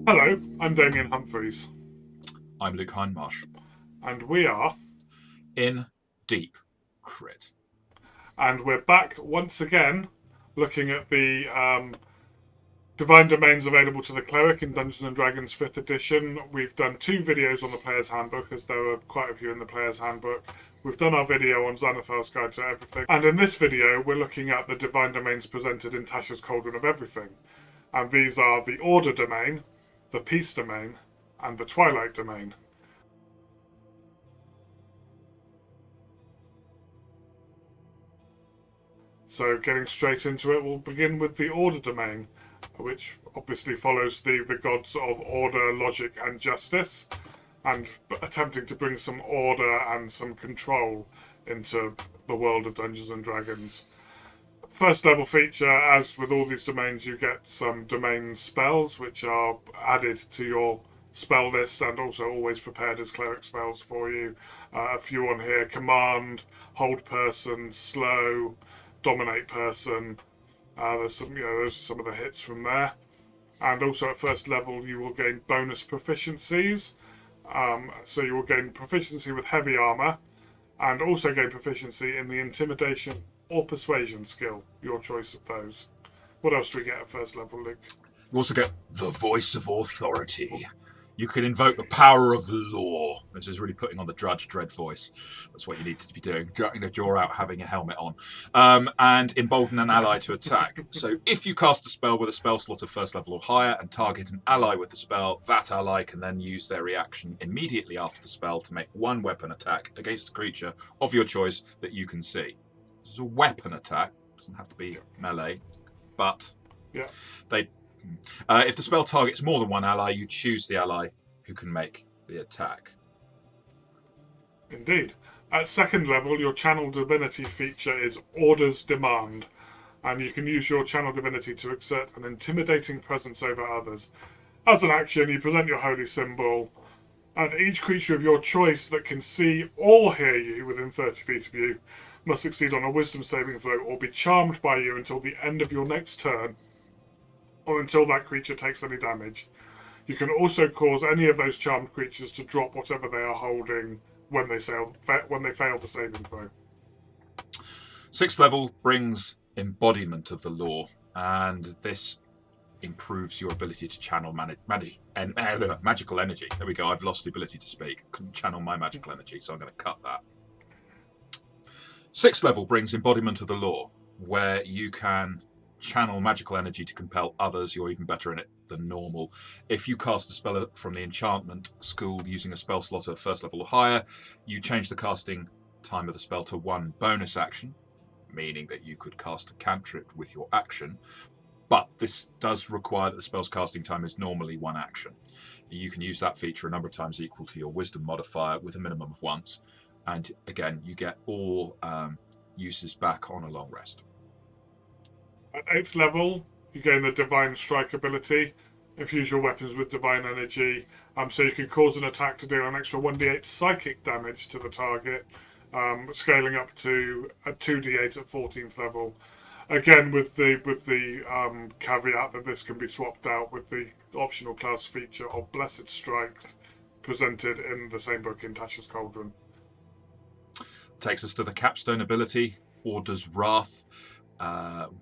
Hello, I'm Damien Humphreys, I'm Luke Hindmarsh. and we are, In Deep Crit. and we're back once again looking at the Divine Domains available to the Cleric in Dungeons and Dragons 5th edition. We've done 2 videos on the Player's Handbook, as there were quite a few in the Player's Handbook. We've done our video on Xanathar's Guide to Everything. And in this video, we're looking at the Divine Domains presented in Tasha's Cauldron of Everything. And these are the Order Domain, the Peace Domain, and the Twilight Domain. So getting straight into it, we'll begin with the Order Domain, which obviously follows the gods of order, logic, and justice, and attempting to bring some order and some control into the world of Dungeons and Dragons. First level feature, as with all these domains, you get some domain spells which are added to your spell list and also always prepared as cleric spells for you. A few on here: command, hold person, slow, dominate person. There's some, those are some of the hits from there. And also at first level, you will gain bonus proficiencies. So you will gain proficiency with heavy armor, and also gain proficiency in the intimidation or persuasion skill. Your choice of those. What else do we get at first level, Luke? You also get the Voice of Authority. You can invoke the power of law, which is really putting on the Drudge Dread voice. That's what you need to be doing. Draw out having a helmet on. And embolden an ally to attack. So if you cast a spell with a spell slot of first level or higher and target an ally with the spell, that ally can then use their reaction immediately after the spell to make one weapon attack against a creature of your choice that you can see. This is a weapon attack. It doesn't have to be melee, but Yeah. if the spell targets more than one ally, you choose the ally who can make the attack. Indeed. At second level, your Channel Divinity feature is Order's Demand, and you can use your Channel Divinity to exert an intimidating presence over others. As an action, you present your holy symbol, and each creature of your choice that can see or hear you within 30 feet of you must succeed on a wisdom saving throw or be charmed by you until the end of your next turn, or until that creature takes any damage. You can also cause any of those charmed creatures to drop whatever they are holding when they fail the saving throw. Sixth level brings embodiment of the law, and this improves your ability to channel magical energy. There we go. I've lost the ability to speak. Couldn't channel my magical energy, so I'm going to cut that. Sixth level brings embodiment of the law, where you can channel magical energy to compel others. You're even better in it than normal. If you cast a spell from the enchantment school using a spell slot of first level or higher, you change the casting time of the spell to one bonus action, meaning that you could cast a cantrip with your action, but this does require that the spell's casting time is normally one action. You can use that feature a number of times equal to your wisdom modifier with a minimum of once, and again you get all uses back on a long rest. At 8th level, you gain the Divine Strike ability. Infuse your weapons with divine energy, so you can cause an attack to deal an extra 1d8 psychic damage to the target, scaling up to a 2d8 at 14th level. Again, with the caveat that this can be swapped out with the optional class feature of Blessed Strikes, presented in the same book in Tasha's Cauldron. Takes us to the capstone ability, Order's Wrath,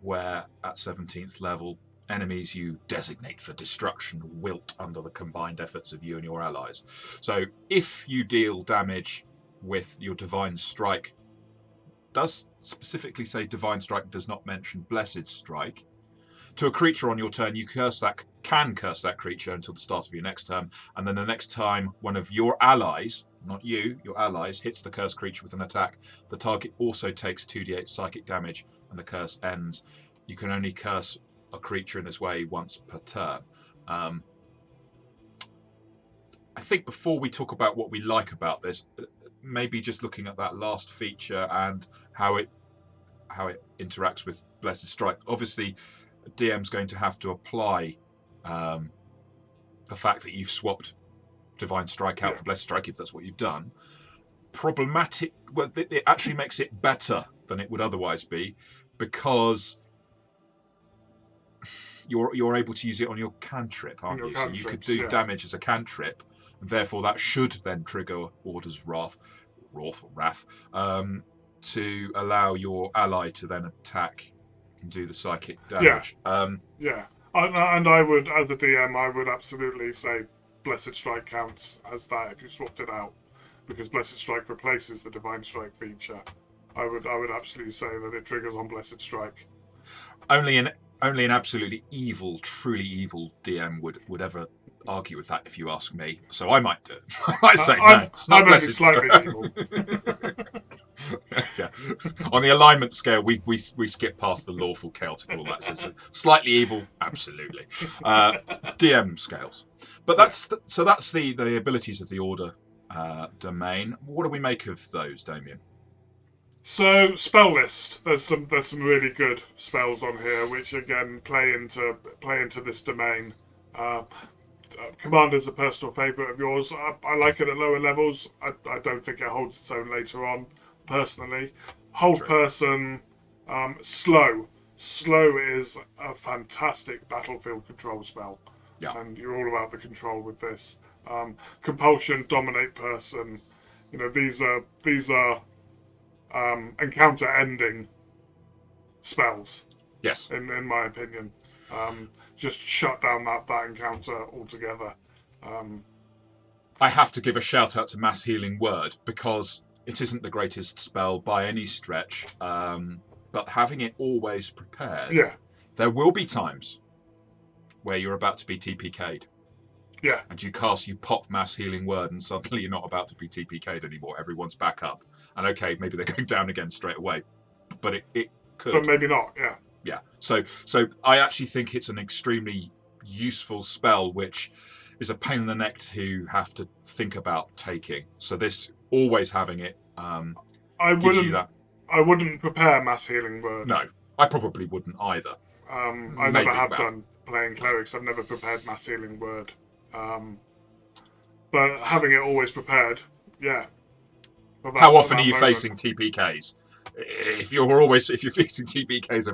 where at 17th level, enemies you designate for destruction wilt under the combined efforts of you and your allies. So if you deal damage with your Divine Strike, does specifically say Divine Strike, does not mention Blessed Strike, to a creature on your turn, you can curse that creature until the start of your next turn, and then the next time one of your allies, not you, your allies, hits the cursed creature with an attack, the target also takes 2d8 psychic damage and the curse ends. You can only curse a creature in this way once per turn. I think before we talk about what we like about this, maybe just looking at that last feature and how it interacts with Blessed Strike. Obviously, DM's going to have to apply the fact that you've swapped Divine Strike out for Blessed Strike, if that's what you've done. Problematic. Well, it actually makes it better than it would otherwise be, because you're able to use it on your cantrip, On aren't your you? So you could cantrips, do yeah. damage as a cantrip, and therefore that should then trigger Order's Wrath, to allow your ally to then attack and do the psychic damage. Yeah. And I would, as a DM, I would absolutely say Blessed Strike counts as that if you swapped it out, because Blessed Strike replaces the Divine Strike feature. I would absolutely say that it triggers on Blessed Strike. Only an absolutely evil, truly evil DM would ever argue with that, if you ask me. So I might do it. I might say no. It's not I'm only Blessed slightly Strike. evil. Yeah. On the alignment scale, we skip past the lawful chaotic and all that. So slightly evil, absolutely. DM scales, but that's the abilities of the Order domain. What do we make of those, Damien? So spell list. There's some really good spells on here, which again play into this domain. Commander's a personal favourite of yours. I like it at lower levels. I don't think it holds its own later on, personally. Hold True. person, slow. Slow is a fantastic battlefield control spell. Yeah. And you're all about the control with this. Compulsion, dominate person. You know, these are encounter ending spells. Yes. In my opinion. Just shut down that encounter altogether. I have to give a shout out to Mass Healing Word, because it isn't the greatest spell by any stretch, but having it always prepared, Yeah. there will be times where you're about to be TPK'd. Yeah. And you pop Mass Healing Word, and suddenly you're not about to be TPK'd anymore. Everyone's back up. And okay, maybe they're going down again straight away. But it could. But maybe not, yeah. Yeah. So I actually think it's an extremely useful spell, which is a pain in the neck to have to think about taking. So this, always having it, gives you that. I wouldn't prepare Mass Healing Word. No, I probably wouldn't either. I Maybe never have that. done playing Clerics. I've never prepared Mass Healing Word. But having it always prepared, yeah. How often are you facing TPKs? If you're facing TPKs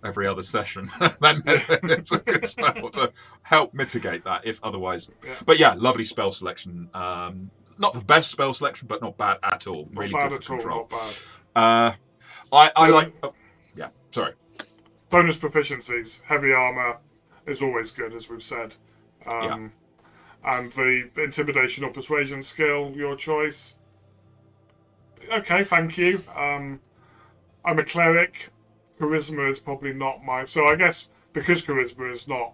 every other session, then it's a good spell to help mitigate that. If otherwise, Yeah. But yeah, lovely spell selection. Not the best spell selection, but not bad at all. Really not bad good for at control. All, not bad. I like. Oh, yeah, sorry. Bonus proficiencies. Heavy armor is always good, as we've said. Yeah. And the intimidation or persuasion skill, your choice. Okay, thank you. I'm a cleric. Charisma is probably not my... So I guess because charisma is not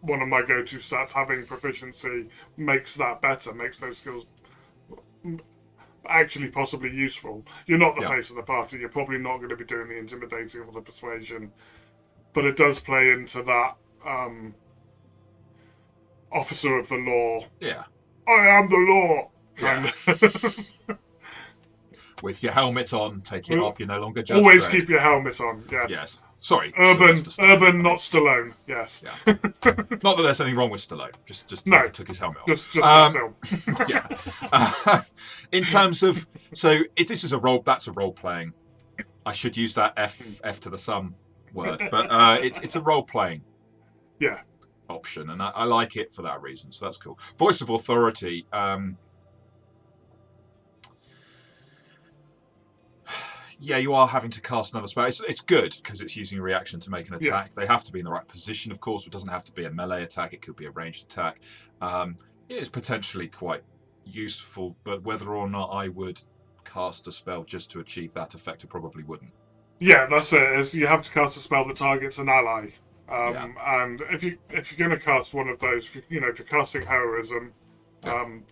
one of my go-to stats, having proficiency makes that better, makes those skills actually possibly useful. You're not the face of the party. You're probably not going to be doing the intimidating or the persuasion. But it does play into that officer of the law. Yeah. I am the law! Kind of. With your helmet on, take it off, you're no longer judged. Always keep your helmet on, yes. Yes. Sorry. Urban, not Stallone, yes. Yeah. Not that there's anything wrong with Stallone, just no, he took his helmet off. Just the film. Yeah. In terms of... So, if this is that's a role-playing. I should use that F to the sum word, but it's a role-playing option, and I like it for that reason, so that's cool. Voice of Authority... Yeah, you are having to cast another spell. It's good because it's using a reaction to make an attack. Yeah. They have to be in the right position, of course. It doesn't have to be a melee attack. It could be a ranged attack. It is potentially quite useful, but whether or not I would cast a spell just to achieve that effect, I probably wouldn't. Yeah, that's it. You have to cast a spell that targets an ally. And if you're going to cast one of those, if you're casting heroism, then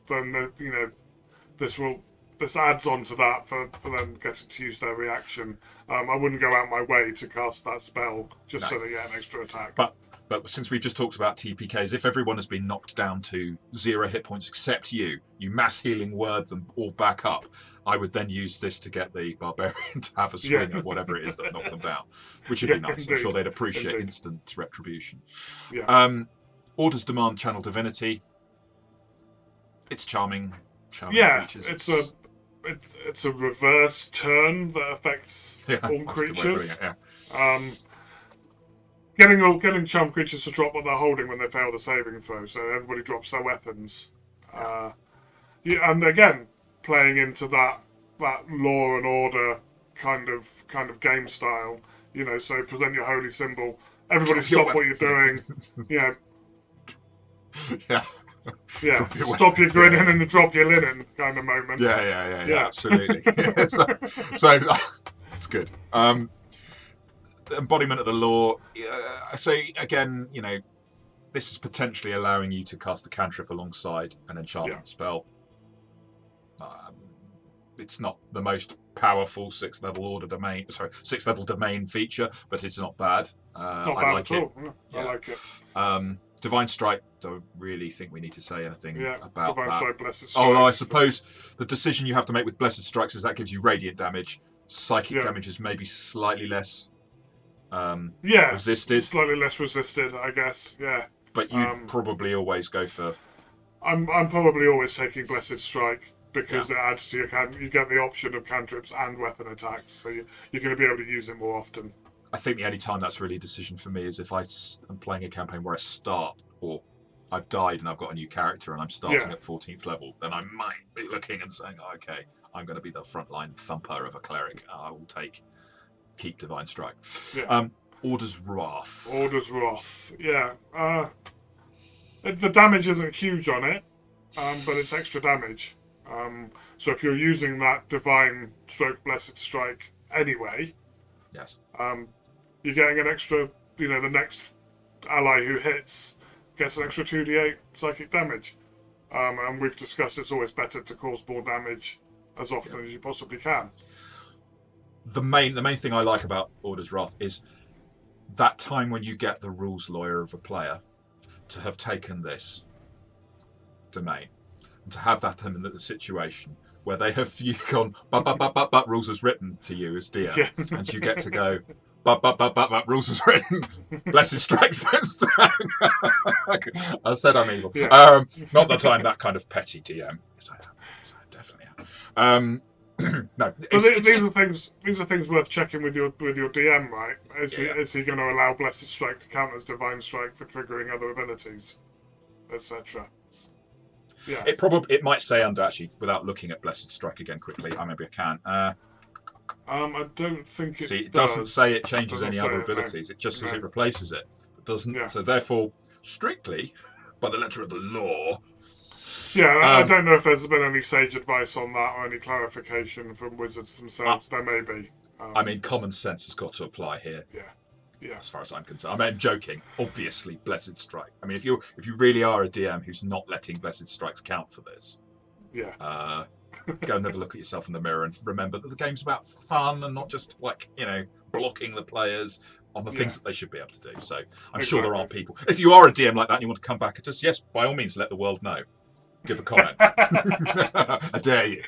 this adds on to that for them getting to use their reaction. I wouldn't go out my way to cast that spell just so they get an extra attack. But since we've just talked about TPKs, if everyone has been knocked down to 0 hit points except you Mass Healing Word them all back up, I would then use this to get the Barbarian to have a swing at whatever it is that knocked them down, which would be nice. Indeed. I'm sure they'd appreciate instant retribution. Yeah. Orders demand Channel Divinity. It's charming features. It's a reverse turn that affects all creatures. getting charmed creatures to drop what they're holding when they fail the saving throw, so everybody drops their weapons. Yeah, and again, playing into that law and order kind of game style. So present your holy symbol. Everybody stop what you're doing. Yeah. Yeah. Stop your grinning and drop your linen kind of moment. Yeah. Absolutely. so that's good. The embodiment of the law. So again, this is potentially allowing you to cast a cantrip alongside an enchantment spell. It's not the most powerful sixth level domain feature, but it's not bad. Not I bad like at it. all. Yeah. I like it. Divine Strike, don't really think we need to say anything about Divine that. Strike, Blessed Strike. Although I suppose the decision you have to make with Blessed Strikes is that gives you radiant damage. Psychic damage is maybe slightly less resisted. Slightly less resisted, I guess. Yeah. But you probably always go for... I'm probably always taking Blessed Strike because it adds to you get the option of cantrips and weapon attacks, so you're going to be able to use it more often. I think the only time that's really a decision for me is if I'm playing a campaign where I start, or I've died and I've got a new character and I'm starting at 14th level, then I might be looking and saying, okay, I'm going to be the frontline thumper of a cleric. I will keep Divine Strike. Yeah. Order's Wrath. Order's Wrath. Yeah. The damage isn't huge on it, but it's extra damage. So if you're using that Divine Stroke Blessed Strike anyway, yes, you're getting an extra. The next ally who hits gets an extra 2d8 psychic damage. And we've discussed it's always better to cause more damage as often as you possibly can. The main thing I like about Order's Wrath is that time when you get the rules lawyer of a player to have taken this domain and to have that in the situation where they have gone but rules as written to you as DM, and you get to go but rules as written. Blessed Strikes don't stand. I said I'm evil. Yeah. Not that I'm that kind of petty DM. Yes, I am. Yes, I definitely am. No, these are things worth checking with your DM, right? Is he going to allow Blessed Strike to count as Divine Strike for triggering other abilities, etc.? Yeah. It might say under, actually, without looking at Blessed Strike again quickly. Maybe I can. I don't think it. It doesn't say it changes any other abilities. No. It just says it replaces it. It doesn't. Yeah. So therefore, strictly, by the letter of the law. Yeah, I don't know if there's been any sage advice on that or any clarification from wizards themselves. There may be. I mean, common sense has got to apply here. Yeah. As far as I'm concerned, I'm joking. Obviously, Blessed Strike. I mean, if you really are a DM who's not letting Blessed Strikes count for this, go and have a look at yourself in the mirror and remember that the game's about fun and not just blocking the players on the things that they should be able to do. So I'm sure there aren't people. If you are a DM like that and you want to come back and just by all means let the world know. Give a comment. I dare you.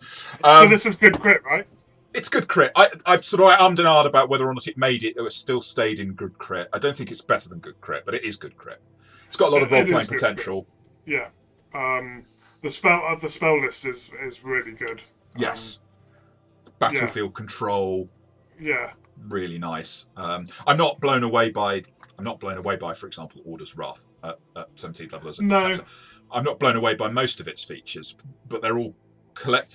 So this is good crit, right? It's good crit. I've sort of ummed and ahed about whether or not it made it. It was still stayed in good crit. I don't think it's better than good crit, but it is good crit. It's got a lot of role playing potential. Yeah. The spell list is really good. Yes. Battlefield control. Yeah. Really nice. I'm not blown away by, for example, Order's Wrath at 17th level. No. I'm not blown away by most of its features, but they're all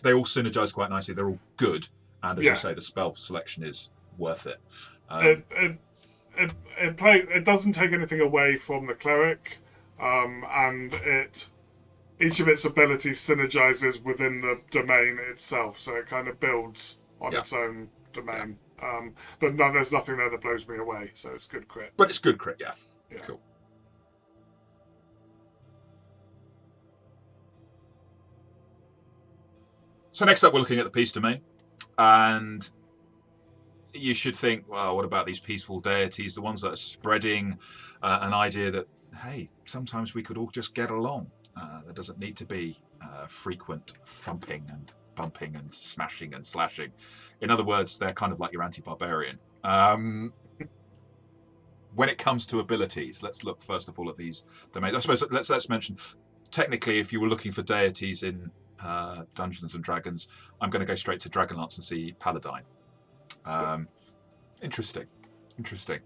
they all synergize quite nicely. They're all good, and as you say, the spell selection is worth it. It doesn't take anything away from the cleric, and each of its abilities synergizes within the domain itself, so it kind of builds on its own domain. But no, there's nothing there that blows me away, so it's good crit. But it's good crit, yeah. Cool. So next up, we're looking at the peace domain, and you should think, well, what about these peaceful deities, the ones that are spreading an idea that, hey, sometimes we could all just get along. There doesn't need to be frequent thumping and bumping and smashing and slashing. In other words, they're kind of like your anti-barbarian. When it comes to abilities, let's look first of all at these domains. I suppose let's mention, technically, if you were looking for deities in Dungeons and Dragons, I'm going to go straight to Dragonlance and see Paladine. Interesting. Interesting.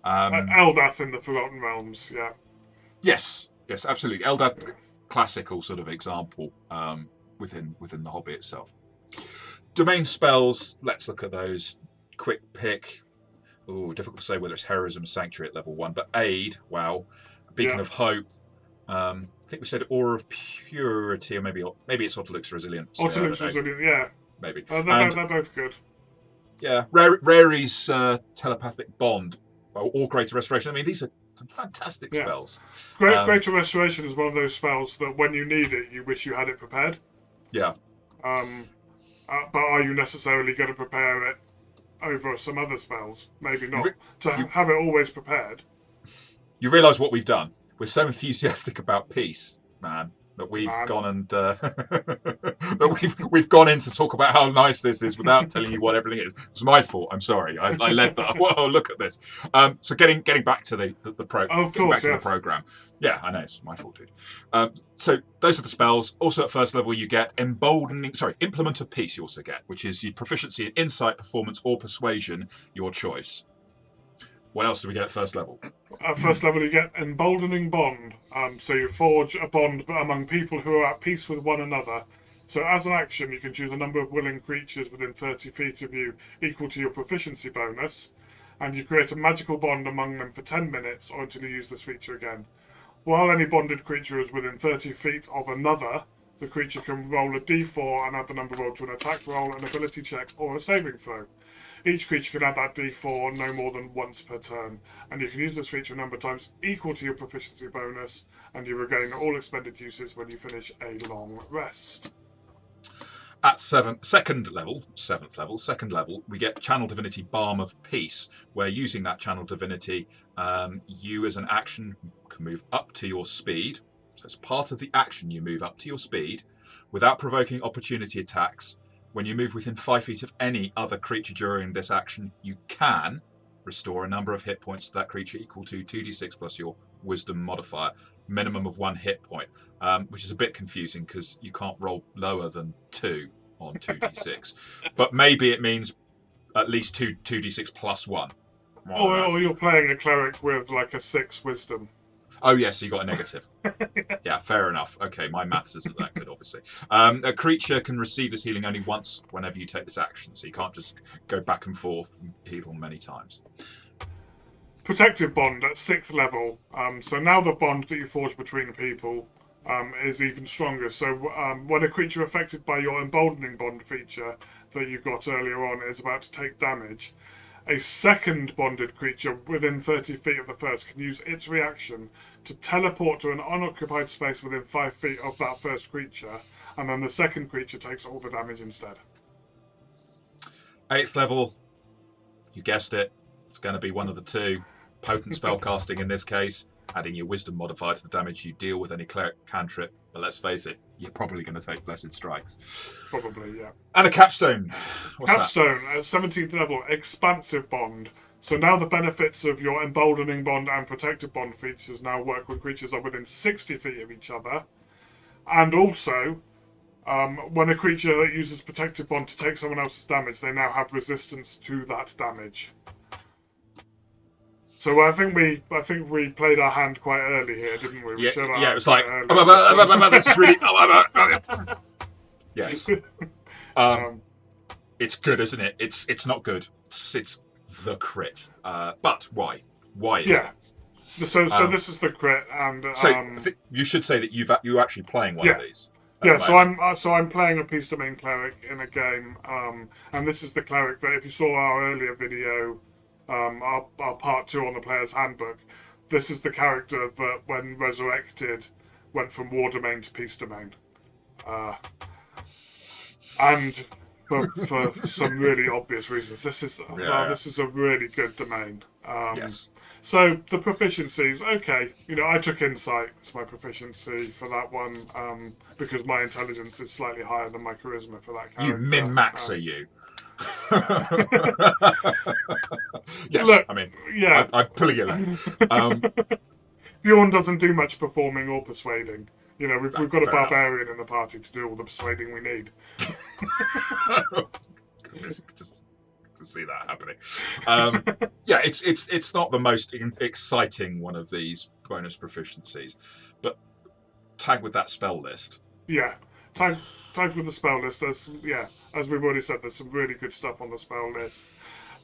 Eldath in the Forgotten Realms, yeah. Yes, absolutely. Eldath, classical sort of example within the hobby itself. Domain spells, let's look at those. Quick pick. Oh, difficult to say whether it's Heroism Sanctuary at level 1, but Aid, wow. Beacon of Hope. I think we said Aura of Purity, or maybe it's Autolux Resilience. Autolux Resilience, yeah. Maybe. They're both good. Yeah, Rary's Telepathic Bond, or Greater Restoration. I mean, these are some fantastic spells. Greater Restoration is one of those spells that when you need it, you wish you had it prepared. Yeah. But are you necessarily going to prepare it over some other spells? Maybe not. Have it always prepared. You realise what we've done? We're so enthusiastic about peace, man, that we've gone and that we've gone in to talk about how nice this is without telling you what everything is. It's my fault. I'm sorry. I led that. Whoa, look at this. So getting back to the program. Yeah, I know it's my fault, dude. So those are the spells. Also at first level, you get Implement of Peace. You also get, which is your proficiency in Insight, Performance, or Persuasion, your choice. What else do we get at first level? At first level, you get Emboldening Bond. So you forge a bond among people who are at peace with one another. So as an action, you can choose a number of willing creatures within 30 feet of you equal to your proficiency bonus, and you create a magical bond among them for 10 minutes or until you use this feature again. While any bonded creature is within 30 feet of another, the creature can roll a d4 and add the number rolled to an attack roll, an ability check, or a saving throw. Each creature can add that d4 no more than once per turn, and you can use this feature a number of times equal to your proficiency bonus, and you regain all expended uses when you finish a long rest. At second level, we get Channel Divinity Balm of Peace, where using that Channel Divinity, you as an action can move up to your speed. So as part of the action, you move up to your speed without provoking opportunity attacks. When you move within 5 feet of any other creature during this action, you can restore a number of hit points to that creature equal to 2d6 plus your wisdom modifier, minimum of 1 hit point, which is a bit confusing because you can't roll lower than 2 on 2d6. But maybe it means at least 2d6 plus 1. Or you're playing a cleric with like a 6 wisdom. Oh, yes, so you got a negative. Yeah, fair enough. Okay, my maths isn't that good, obviously. A creature can receive this healing only once whenever you take this action, so you can't just go back and forth and heal many times. Protective Bond at 6th level. So now the bond that you forge between people is even stronger. So when a creature affected by your Emboldening Bond feature that you got earlier on is about to take damage, a second bonded creature within 30 feet of the first can use its reaction to teleport to an unoccupied space within 5 feet of that first creature, and then the second creature takes all the damage instead. 8th level, you guessed it, it's going to be one of the two. Potent spellcasting in this case, adding your wisdom modifier to the damage you deal with any cleric cantrip. But let's face it, you're probably going to take Blessed Strikes. Probably, yeah. And a capstone. Capstone at 17th level, Expansive Bond. So now the benefits of your Emboldening Bond and Protective Bond features now work with creatures that are within 60 feet of each other. And also, when a creature uses Protective Bond to take someone else's damage, they now have resistance to that damage. So I think we played our hand quite early here, didn't we? Yeah, it was like, this is really... Yes. It's good, isn't it? It's not good. It's the crit. But why? Why is it? So this is the crit, and I think you should say that you're actually playing one of these. Yeah, so I'm playing a Peace Domain cleric in a game, and this is the cleric that if you saw our earlier video, our part 2 on the player's handbook, this is the character that, when resurrected, went from War Domain to Peace Domain, and for some really obvious reasons, this is a really good domain. Yes. So the proficiencies, okay, I took Insight as my proficiency for that one, because my intelligence is slightly higher than my charisma for that character. You min-maxer, you. Yes, look, I mean, yeah. I'm pulling your leg. Bjorn doesn't do much performing or persuading. We've got a barbarian in the party to do all the persuading we need. Just to see that happening. Yeah, it's not the most exciting one of these bonus proficiencies, but tag with that spell list. Yeah, tag with the spell list. There's as we've already said, there's some really good stuff on the spell list.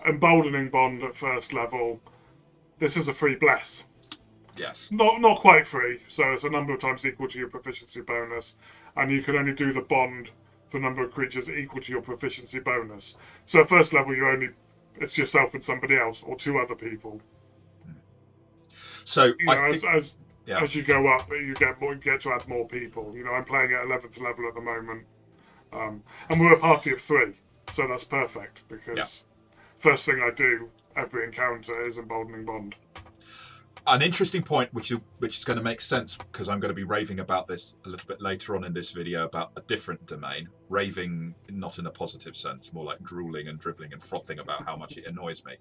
Emboldening Bond at first level. This is a free bless. Yes. Not quite free, so it's a number of times equal to your proficiency bonus, and you can only do the bond for a number of creatures equal to your proficiency bonus. So at first level, it's yourself and somebody else, or two other people. So as you go up, you get to add more people. I'm playing at 11th level at the moment, and we're a party of 3, so that's perfect because first thing I do every encounter is Emboldening Bond. An interesting point, which is going to make sense because I'm going to be raving about this a little bit later on in this video about a different domain. Raving not in a positive sense, more like drooling and dribbling and frothing about how much it annoys me.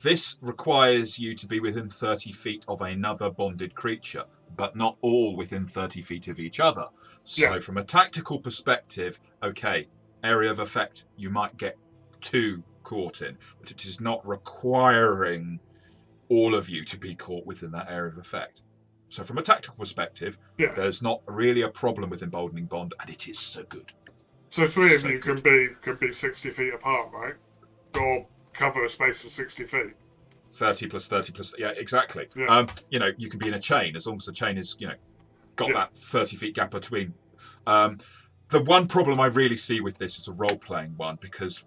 This requires you to be within 30 feet of another bonded creature, but not all within 30 feet of each other. So from a tactical perspective, okay, area of effect, you might get 2 caught in, but it is not requiring all of you to be caught within that area of effect. So from a tactical perspective, there's not really a problem with Emboldening Bond, and it is so good. So 3 of you can be 60 feet apart, right? Or cover a space of 60 feet. 30 plus 30 plus, yeah, exactly. Yeah. You can be in a chain, as long as the chain is, got that 30 feet gap between. The one problem I really see with this is a role-playing one, because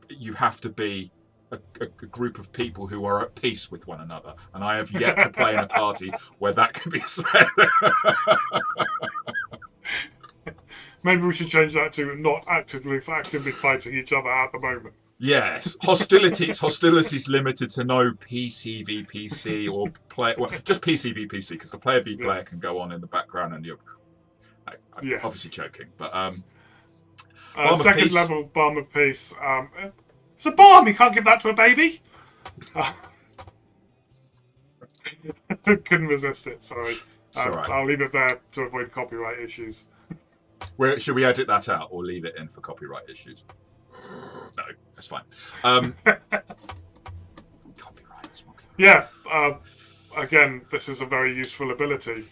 you have to be a group of people who are at peace with one another, and I have yet to play in a party where that can be said. Maybe we should change that to not actively fighting each other at the moment. Yes, hostilities limited to no PCVPC or play. Well, just PCVPC, because the player v player can go on in the background, and you're obviously joking, but second level Balm of Peace. It's a balm. You can't give that to a baby. Couldn't resist it. Sorry. Right. I'll leave it there to avoid copyright issues. Should we edit that out or leave it in for copyright issues? No, that's fine. Copyright. Yeah. Again, this is a very useful ability.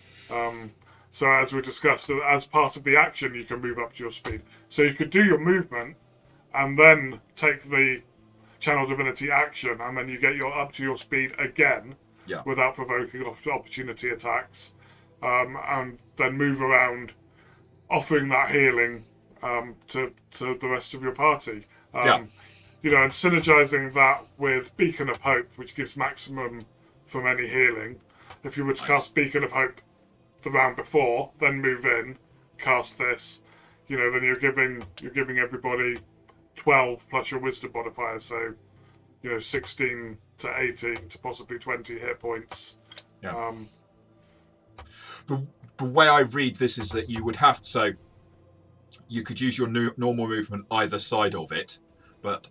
So as we discussed, as part of the action, you can move up to your speed. So you could do your movement and then take the Channel Divinity action, and then you get up to your speed again without provoking opportunity attacks, and then move around, offering that healing to the rest of your party. And synergizing that with Beacon of Hope, which gives maximum from any healing. If you were to cast Beacon of Hope the round before, then move in, cast this, then you're giving everybody 12 plus your wisdom modifier, so 16 to 18 to possibly 20 hit points. The way I read this is that you would have you could use your normal movement either side of it, but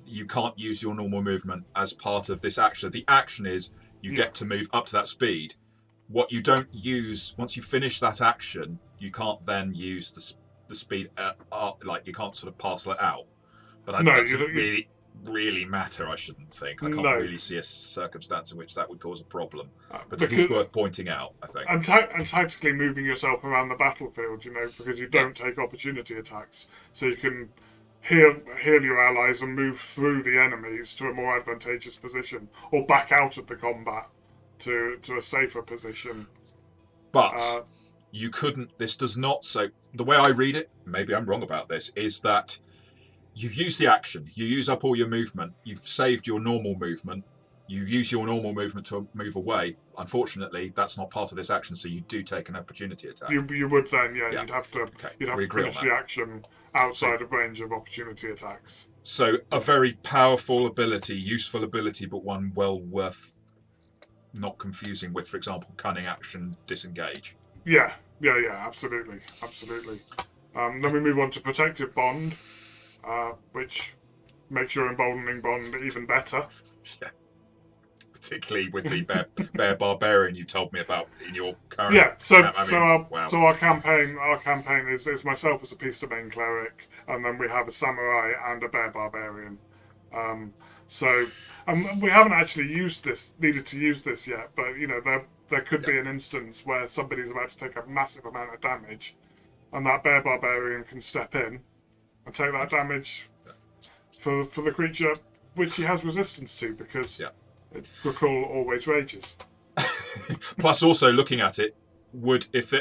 you can't use your normal movement as part of this action. The action is you get to move up to that speed. What you don't use once you finish that action, you can't then use the speed like you can't sort of parcel it out. But that doesn't really matter, I shouldn't think. I can't really see a circumstance in which that would cause a problem. But it is worth pointing out, I think. And tactically moving yourself around the battlefield, because you don't take opportunity attacks. So you can heal your allies and move through the enemies to a more advantageous position, or back out of the combat to a safer position. But you couldn't, this does not, so the way I read it, maybe I'm wrong about this, is that you've used the action, you use up all your movement, you've saved your normal movement, you use your normal movement to move away. Unfortunately, that's not part of this action, so you do take an opportunity attack. You would then, you'd have to finish the action outside of range of opportunity attacks. So a very powerful ability, useful ability, but one well worth not confusing with, for example, cunning action, disengage. Yeah, absolutely. Then we move on to Protective Bond, which makes your Emboldening Bond even better. Yeah. Particularly with the bear barbarian you told me about in your current. Yeah, so our campaign is myself as a Peace Domain cleric, and then we have a samurai and a bear barbarian. So we haven't actually needed to use this yet, but there could be an instance where somebody's about to take a massive amount of damage, and that bear barbarian can step in and take that damage for the creature which he has resistance to, because Gruckle always rages. Plus, also looking at it,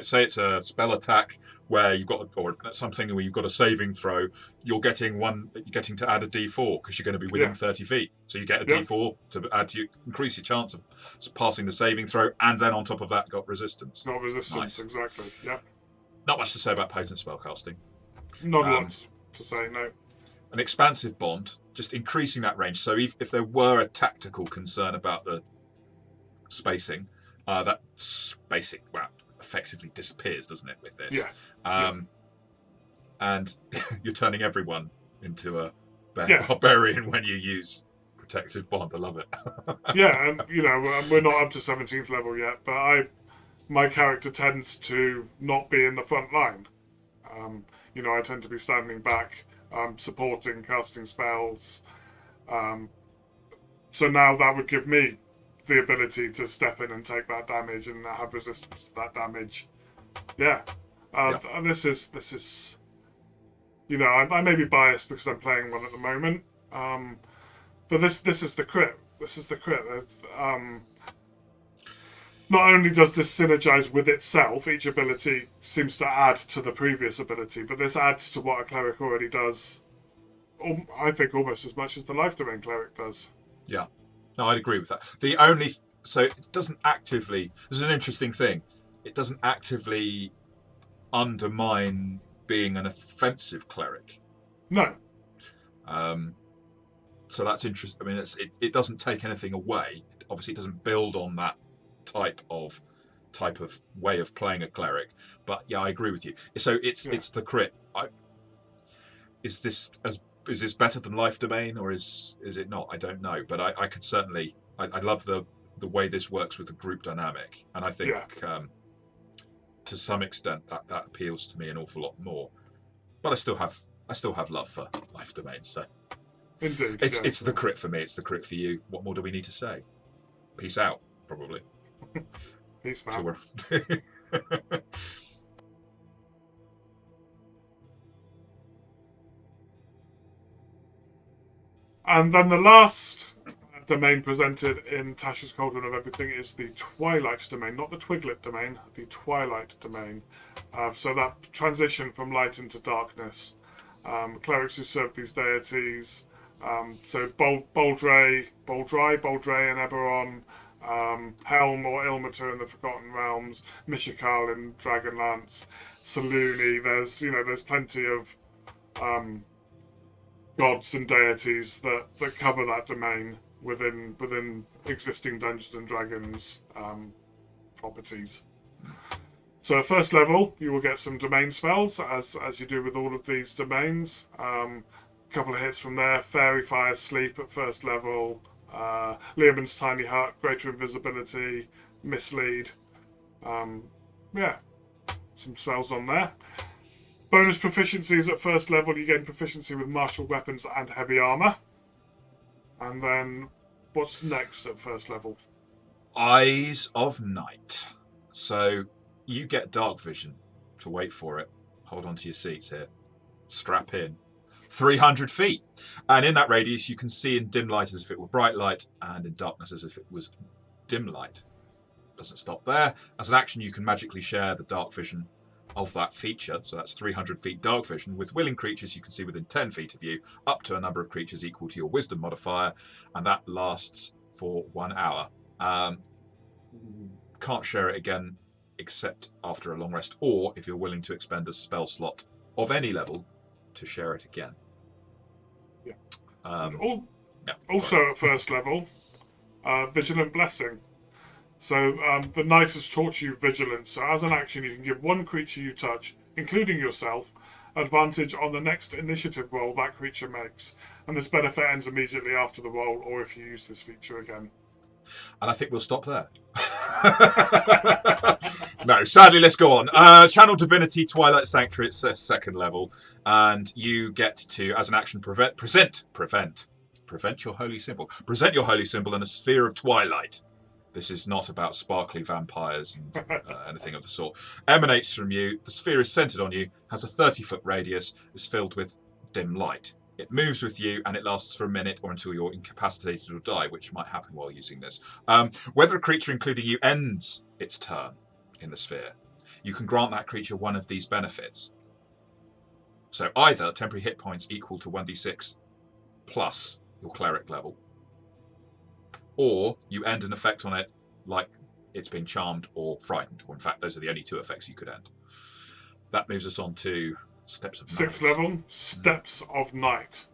say it's a spell attack where you've got, or something where you've got a saving throw, you're getting to add a D4 because you're going to be within 30 feet. So you get a D4 to add to increase your chance of passing the saving throw, and then on top of that, got resistance. Not resistance, nice. Exactly. Yeah. Not much to say about potent spellcasting. Not a lot to say, no. An expansive bond, just increasing that range. So if there were a tactical concern about the spacing, that spacing effectively disappears, doesn't it, with this? Yeah. And you're turning everyone into a barbarian when you use protective bond. I love it. Yeah, and we're not up to 17th level yet, but my character tends to not be in the front line. I tend to be standing back, supporting, casting spells. So now that would give me the ability to step in and take that damage and have resistance to that damage. This is I may be biased because I'm playing one at the moment, but this is the crit. This is the crit. Not only does this synergize with itself, each ability seems to add to the previous ability, but this adds to what a cleric already does. I think almost as much as the Life Domain cleric does. Yeah, no, I'd agree with that. So it doesn't actively. This is an interesting thing. It doesn't actively undermine being an offensive cleric. No. So that's interesting. I mean, it doesn't take anything away. Obviously, it doesn't build on that type of way of playing a cleric. But yeah, I agree with you. So it's the crit. Is this better than Life Domain, or is it not? I don't know. But I could certainly. I love the way this works with the group dynamic, and I think to some extent that appeals to me an awful lot more. But I still have love for Life Domain. So indeed, it's the crit for me. It's the crit for you. What more do we need to say? Peace out, probably. Peace out. And then the last domain presented in Tasha's Cauldron of Everything is the Twilight Domain, not the Twiglet Domain, the Twilight Domain. So that transition from light into darkness. Clerics who serve these deities. So Boldray and Eberron, Helm or Ilmater in the Forgotten Realms, Mishakal in Dragonlance, Saluni. There's plenty of gods and deities that cover that domain within existing Dungeons and Dragons properties. So at first level, you will get some domain spells, as you do with all of these domains. Couple of hits from there. Fairy Fire Sleep at first level. Leoman's Tiny Hut, Greater Invisibility, Mislead. Some spells on there. Bonus proficiencies at first level, you gain proficiency with martial weapons and heavy armor. And then, what's next at first level? Eyes of Night. So, you get dark vision. To wait for it. Hold on to your seats here. Strap in. 300 feet. And in that radius, you can see in dim light as if it were bright light, and in darkness as if it was dim light. Doesn't stop there. As an action, you can magically share the dark vision of that feature, so that's 300 feet dark vision. With willing creatures you can see within 10 feet of you, up to a number of creatures equal to your wisdom modifier, and that lasts for 1 hour. Can't share it again except after a long rest, or if you're willing to expend a spell slot of any level to share it again. Also at first level, Vigilant Blessing. So the knight has taught you vigilance. So as an action, you can give one creature you touch, including yourself, advantage on the next initiative roll that creature makes. And this benefit ends immediately after the roll, or if you use this feature again. And I think we'll stop there. No, sadly, let's go on. Channel Divinity, Twilight Sanctuary, it's a second level. And you get to, as an action, prevent Prevent your holy symbol. Present your holy symbol in a sphere of twilight. This is not about sparkly vampires and anything of the sort. Emanates from you. The sphere is centered on you, has a 30-foot radius, is filled with dim light. It moves with you and it lasts for a minute or until you're incapacitated or die, which might happen while using this. Whether a creature, including you, ends its turn in the sphere, you can grant that creature one of these benefits. So either temporary hit points equal to 1d6 plus your cleric level, or you end an effect on it like it's been charmed or frightened. Or in fact, those are the only two effects you could end. That moves us on to Steps of Night. 6th level, Steps of Night.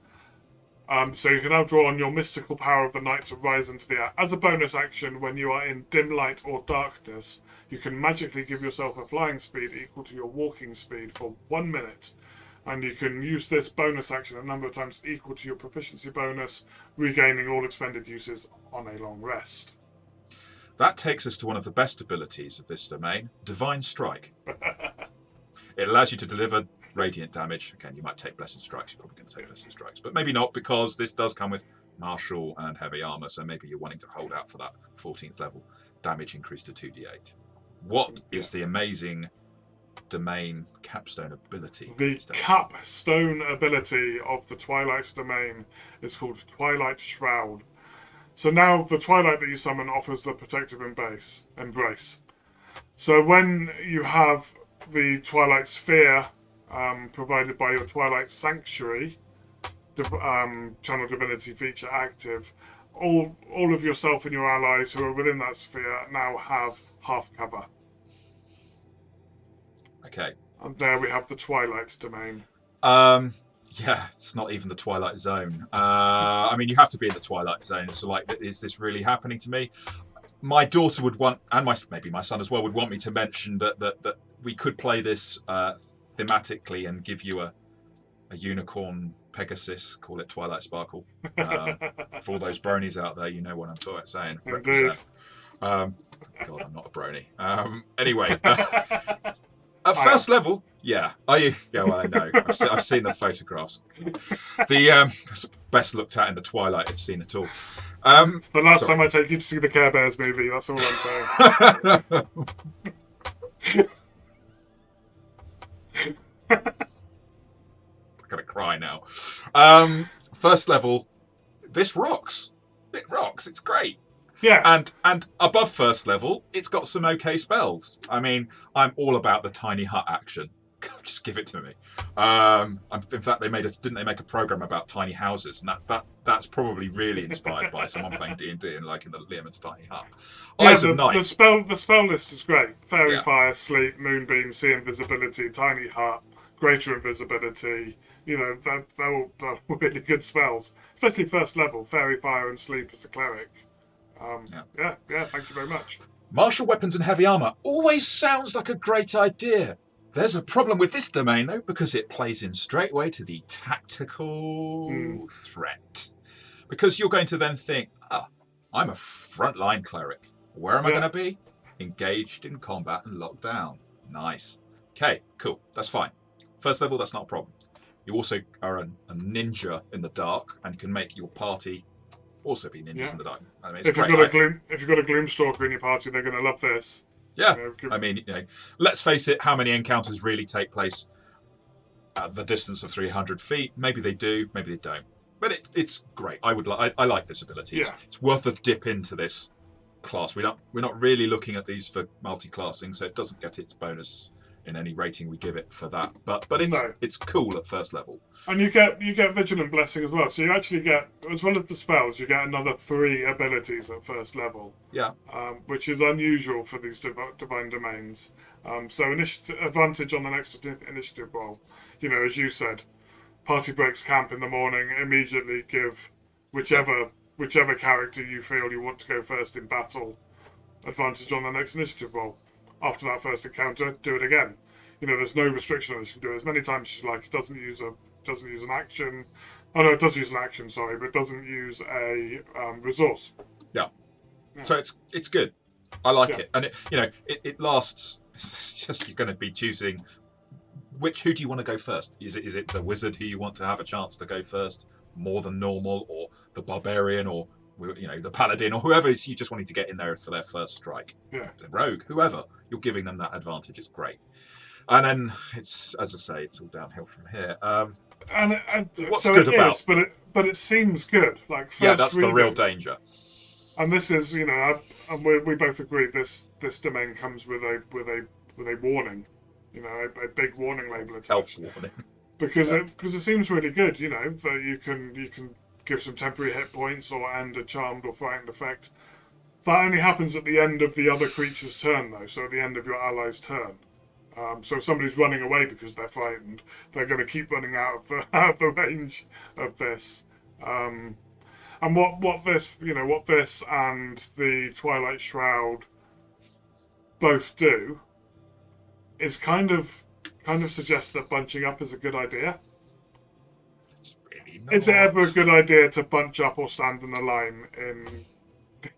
So you can now draw on your mystical power of the night to rise into the air. As a bonus action, when you are in dim light or darkness, you can magically give yourself a flying speed equal to your walking speed for 1 minute. And you can use this bonus action a number of times equal to your proficiency bonus, regaining all expended uses on a long rest. That takes us to one of the best abilities of this domain, Divine Strike. It allows you to deliver radiant damage. Again, you might take Blessed Strikes. You're probably going to take Blessed Strikes. But maybe not, because this does come with martial and heavy armor, so maybe you're wanting to hold out for that 14th level damage increase to 2d8. What is the amazing domain capstone ability? The capstone ability of the Twilight Domain is called Twilight Shroud. So now the Twilight that you summon offers the protective embrace. So when you have the Twilight Sphere provided by your Twilight Sanctuary Channel Divinity feature active, all of yourself and your allies who are within that sphere now have half cover. Okay. And there we have the Twilight Domain. Yeah, it's not even the Twilight Zone. I mean, you have to be in the Twilight Zone. So, like, is this really happening to me? My daughter would want, and maybe my son as well, would want me to mention that we could play this thematically and give you a unicorn Pegasus, call it Twilight Sparkle. For all those bronies out there, you know what I'm saying. Represent. God, I'm not a brony. Anyway. At first level, yeah. Are you? Yeah, well, I know. I've seen the photographs. The best looked at in the Twilight I've seen at all. It's the last time I take you to see the Care Bears movie. That's all I'm saying. I'm gonna cry now. First level, this rocks. It rocks. It's great. Yeah. And above first level, it's got some okay spells. I mean, I'm all about the tiny hut action. Just give it to me. In fact, didn't they make a program about tiny houses? And that's probably really inspired by someone playing D&D and liking the Learman's tiny hut. Yeah, Eyes of Night. The spell list is great. Fairy Fire, Sleep, Moonbeam, Sea Invisibility, Tiny Hut, Greater Invisibility. You know, they're all really good spells. Especially first level, Fairy Fire and Sleep as a cleric. Yeah, thank you very much. Martial weapons and heavy armor always sounds like a great idea. There's a problem with this domain, though, because it plays in straightway to the tactical threat. Because you're going to then think, I'm a frontline cleric. Where am I going to be? Engaged in combat and locked down. Nice. Okay, cool. That's fine. First level, that's not a problem. You also are a ninja in the dark and can make your party also be ninjas in the dark. I mean, if you've got a Gloomstalker in your party, they're going to love this. Yeah, I mean, let's face it. How many encounters really take place at the distance of 300 feet? Maybe they do, maybe they don't. But it's great. I like this ability. It's worth a dip into this class. We're not really looking at these for multi-classing, so it doesn't get its bonus in any rating we give it for that. But it's cool at first level. And you get Vigilant Blessing as well. So you actually get, as well as the spells, you get another 3 abilities at first level. Yeah. Which is unusual for these divine domains. So advantage on the next initiative roll. You know, as you said, party breaks camp in the morning. Immediately give whichever character you feel you want to go first in battle advantage on the next initiative roll. After that first encounter, do it again. You know, there's no restriction on this. You can do it as many times as you like. It doesn't use an action. Oh no, it does use an action. Sorry, but it doesn't use a resource. Yeah. So it's good. I like it, and it lasts. It's just you're going to be choosing who do you want to go first? Is it the wizard who you want to have a chance to go first more than normal, or the barbarian or the paladin or whoever is you just wanting to get in there for their first strike. Yeah. The rogue, whoever, you're giving them that advantage. It's great. And then it's, as I say, it's all downhill from here. And what's so good it about? is, but it seems good. Like first Yeah, that's reading, the real danger. And this is, and we both agree this domain comes with a warning, a big warning label attached. Health warning. Because it seems really good, that you can give some temporary hit points or end a charmed or frightened effect. That only happens at the end of the other creature's turn, though. So at the end of your ally's turn. So if somebody's running away because they're frightened, they're going to keep running out of the range of this. And what this and the Twilight Shroud both do is kind of suggest that bunching up is a good idea. It's really not. Is it ever a good idea to bunch up or stand in a line in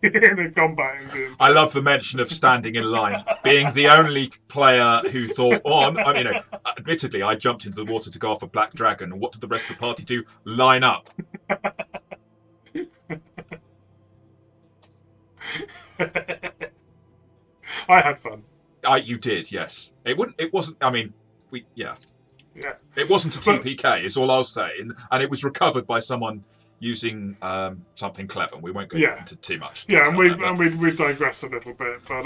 a combat game? I love the mention of standing in line, being the only player who thought, admittedly, I jumped into the water to go off a black dragon, and what did the rest of the party do? Line up. I had fun. You did, yes. It wasn't. I mean, Yeah. It wasn't a TPK. Is all I'll say, and it was recovered by someone using something clever. We won't go into too much detail. Yeah, and we digress a little bit, but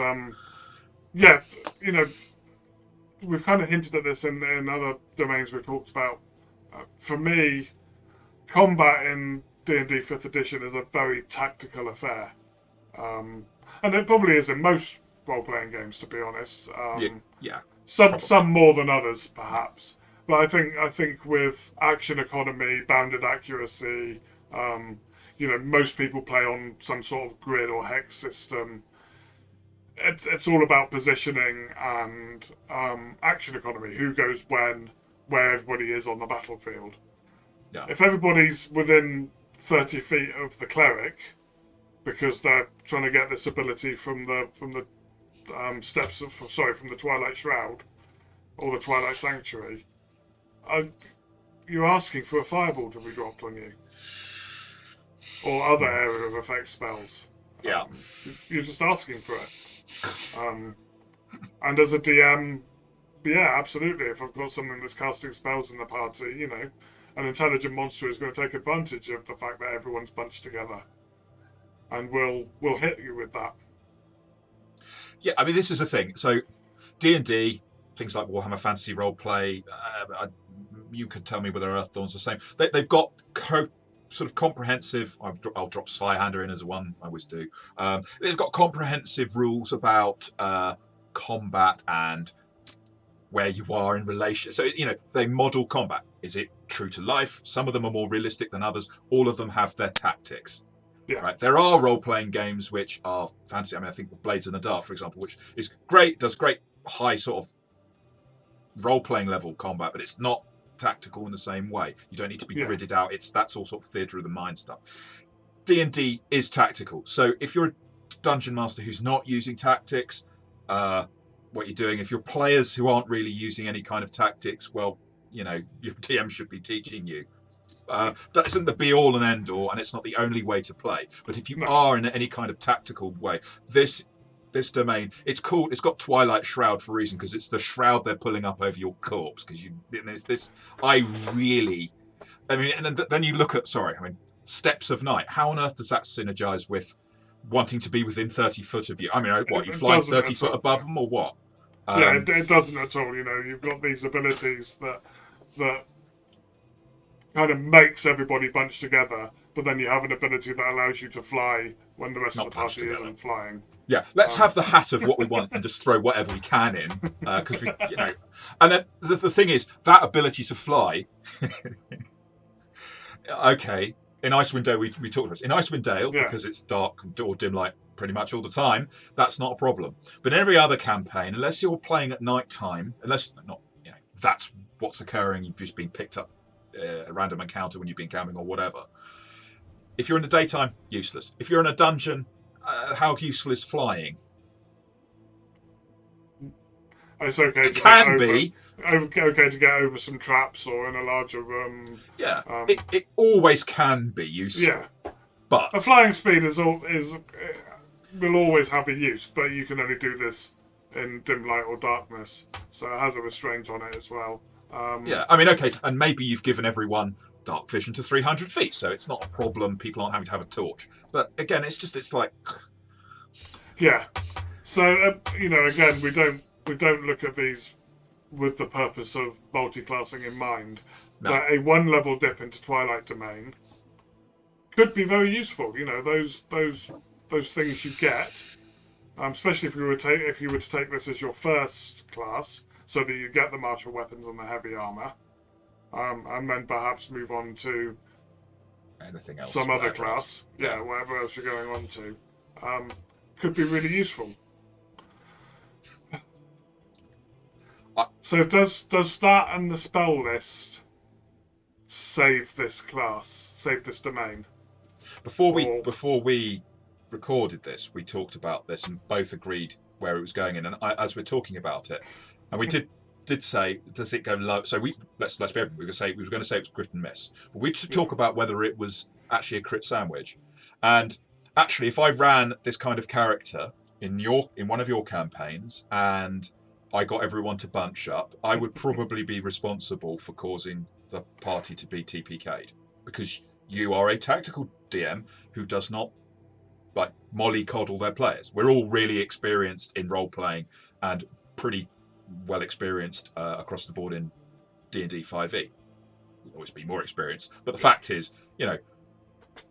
we've kind of hinted at this in other domains we've talked about. For me, combat in D&D 5th edition is a very tactical affair, and it probably is in most role-playing games, to be honest. Some more than others, perhaps. But I think with action economy, bounded accuracy, most people play on some sort of grid or hex system. It's all about positioning and action economy. Who goes when, where everybody is on the battlefield. Yeah. If everybody's within 30 feet of the cleric, because they're trying to get this ability from the from the Twilight Shroud or the Twilight Sanctuary, you're asking for a fireball to be dropped on you, or other area of effect spells. Yeah, you're just asking for it. And as a DM, yeah, absolutely. If I've got something that's casting spells in the party, an intelligent monster is going to take advantage of the fact that everyone's bunched together, and will hit you with that. Yeah, I mean, this is the thing. So, D&D, things like Warhammer Fantasy Roleplay, you could tell me whether Earthdawn's the same. They've got sort of comprehensive. I'll drop Spyhander in as one. I always do. They've got comprehensive rules about combat and where you are in relation. So they model combat. Is it true to life? Some of them are more realistic than others. All of them have their tactics. Yeah. Right. There are role-playing games which are fantasy. I mean, I think Blades in the Dark, for example, which is great, does great high sort of role-playing level combat, but it's not tactical in the same way. You don't need to be gridded out. That's all sort of theatre of the mind stuff. D&D is tactical. So if you're a dungeon master who's not using tactics, what you're doing, if you're players who aren't really using any kind of tactics, well, your DM should be teaching you. That isn't the be-all and end-all, and it's not the only way to play. But if you are in any kind of tactical way, this domain, it's got Twilight Shroud for a reason, because it's the shroud they're pulling up over your corpse. Because and then you look at, Steps of Night. How on earth does that synergize with wanting to be within 30 foot of you? I mean, what, you fly 30 foot above them, or what? It doesn't at all. You've got these abilities that kind of makes everybody bunch together, but then you have an ability that allows you to fly when the rest of the party isn't flying. Yeah, let's have the hat of what we want and just throw whatever we can in, because And then the thing is, that ability to fly. Okay, in Icewind Dale we talked about this. In Icewind Dale, because it's dark or dim light pretty much all the time, that's not a problem. But in every other campaign, unless you're playing at night time, that's what's occurring. You've just been picked up. A random encounter when you've been camping or whatever. If you're in the daytime, useless. If you're in a dungeon, how useful is flying? It's okay to can be okay to get over some traps or in a larger room. Yeah, it always can be useful. Yeah, But a flying speed will always have a use, but you can only do this in dim light or darkness, so it has a restraint on it as well. Yeah, I mean, okay, and maybe you've given everyone dark vision to 300 feet, so it's not a problem. People aren't having to have a torch. But again, it's like, yeah. So again, we don't look at these with the purpose of multi-classing in mind. no. That a one-level dip into Twilight Domain could be very useful. Those things you get, especially if you were to take this as your first class, so that you get the martial weapons and the heavy armor, and then perhaps move on to Anything else? some other whatever class. else. Yeah, whatever else you're going on to, could be really useful. So does that and the spell list save this class, save this domain? Before we recorded this, we talked about this and both agreed where it was going in. And as we're talking about it, and we did say, does it go low? So let's be open. We were going to say it was crit and miss, but we should talk about whether it was actually a crit sandwich. And actually, if I ran this kind of character in one of your campaigns and I got everyone to bunch up, I would probably be responsible for causing the party to be TPK'd, because you are a tactical DM who does not like mollycoddle their players. We're all really experienced in role playing and pretty well experienced across the board in D&D 5e. We'll always be more experienced, but the fact is,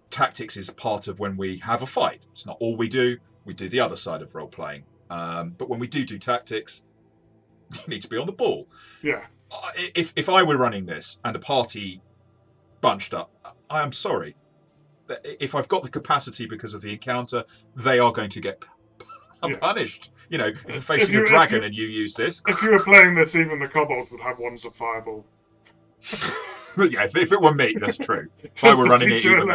tactics is part of when we have a fight. It's not all we do. We do the other side of role playing, but when we do tactics, you need to be on the ball. Yeah. If I were running this and a party bunched up, I am sorry. If I've got the capacity because of the encounter, they are going to get punished. If you're facing a dragon and you use this. If you were playing this, even the kobolds would have wands of fireball. Yeah, if it were me, that's true. If I were running it, even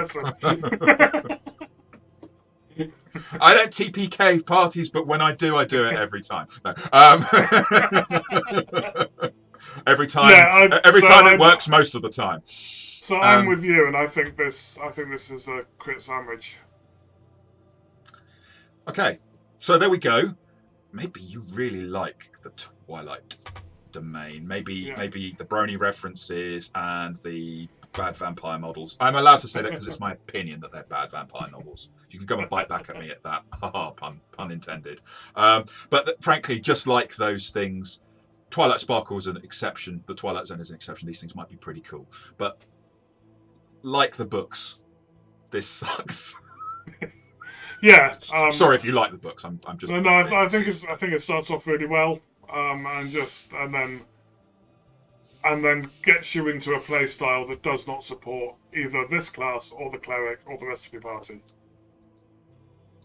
I don't TPK parties, but when I do it every time. No. Every time, it works most of the time. So I'm with you, and I think this is a crit sandwich. Okay, so there we go. Maybe you really like the Twilight Domain. Maybe the Brony references and the bad vampire models. I'm allowed to say that because it's my opinion that they're bad vampire novels. You can come and bite back at me at that. Pun intended. But frankly, just like those things, Twilight Sparkle is an exception. The Twilight Zone is an exception. These things might be pretty cool. But like the books, this sucks. Yeah. Sorry if you like the books. I'm just. No. I think it starts off really well, and then gets you into a play style that does not support either this class or the cleric or the rest of your party.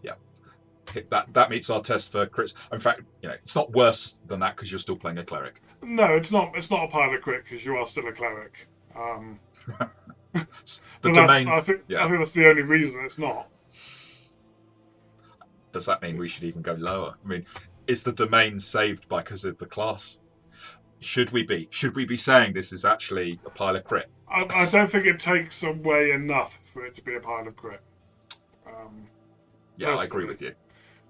Yeah, that meets our test for crits. In fact, it's not worse than that because you're still playing a cleric. No, it's not. It's not a pile of crit because you are still a cleric. The domain. I think that's the only reason it's not. Does that mean we should even go lower? I mean, is the domain saved because of the class? Should we be saying this is actually a pile of crit? I don't think it takes away enough for it to be a pile of crit. I agree with you.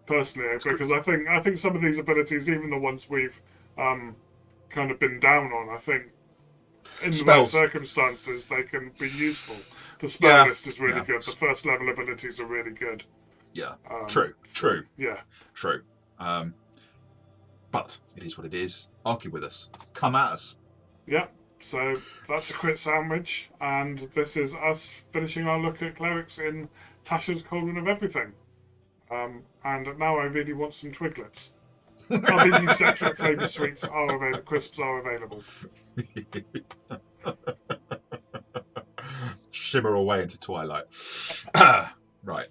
Personally, because I think some of these abilities, even the ones we've kind of been down on, I think in the right circumstances they can be useful. The spell list is really good. The first level abilities are really good. Yeah, true. Yeah, true. But it is what it is. Argue with us. Come at us. Yeah. So that's a crit sandwich, and this is us finishing our look at clerics in Tasha's Cauldron of Everything. And now I really want some Twiglets. Other yeast extract flavoured sweets are available. Crisps are available. Shimmer away into twilight. Right.